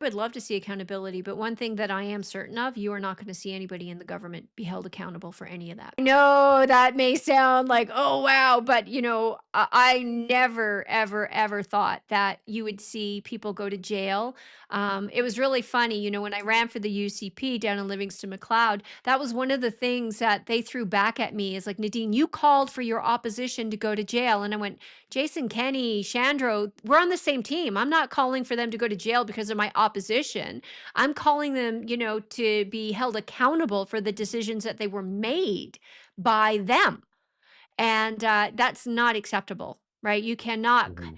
would love to see accountability, but one thing that I am certain of, you are not going to see anybody in the government be held accountable for any of that. I know that may sound like, oh, wow, but I never, ever, ever thought that you would see people go to jail. It was really funny, when I ran for the UCP down in Livingston McLeod, that was one of the things that they threw back at me is like, Nadine, you called for your opposition to go to jail. And I went, Jason Kenney, Shandro, we're on the same team. I'm not calling for them to go to jail because of my opposition. I'm calling them, to be held accountable for the decisions that they were made by them. And that's not acceptable, right? You cannot Mhm.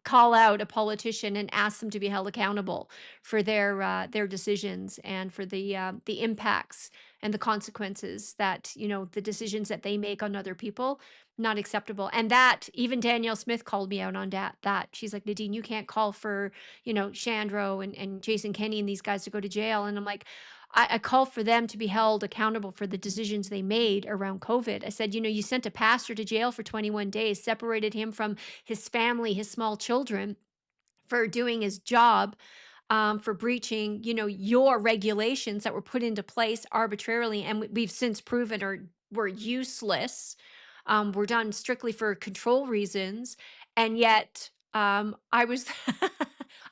call out a politician and ask them to be held accountable for their decisions and for the impacts and the consequences that the decisions that they make on other people. Not acceptable. And that even Danielle Smith called me out on that she's like, Nadine, you can't call for Shandro and Jason Kenney and these guys to go to jail. And I'm like, I call for them to be held accountable for the decisions they made around COVID. I said, you sent a pastor to jail for 21 days, separated him from his family, his small children, for doing his job, for breaching, your regulations that were put into place arbitrarily, and we've since proven are were useless. Were done strictly for control reasons, and yet I was,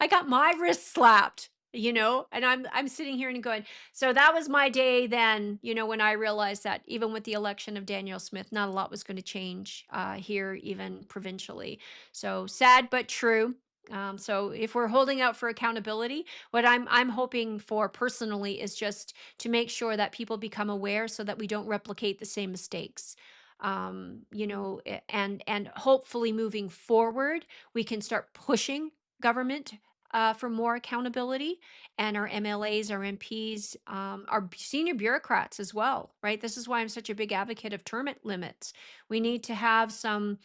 I got my wrist slapped. And I'm sitting here and going, so that was my day then, when I realized that even with the election of Daniel Smith, not a lot was going to change here, even provincially. So sad but true. So if we're holding out for accountability, what I'm hoping for personally is just to make sure that people become aware so that we don't replicate the same mistakes. And hopefully moving forward, we can start pushing government for more accountability, and our MLAs, our MPs, our senior bureaucrats as well, right? This is why I'm such a big advocate of term limits. We need to have some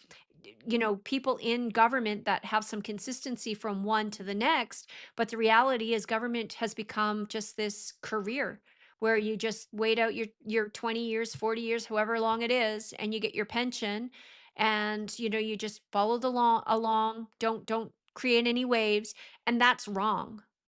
people in government that have some consistency from one to the next. But the reality is government has become just this career where you just wait out your 20 years, 40 years, however long it is, and you get your pension, and you just follow the law along, don't create any waves, and that's wrong.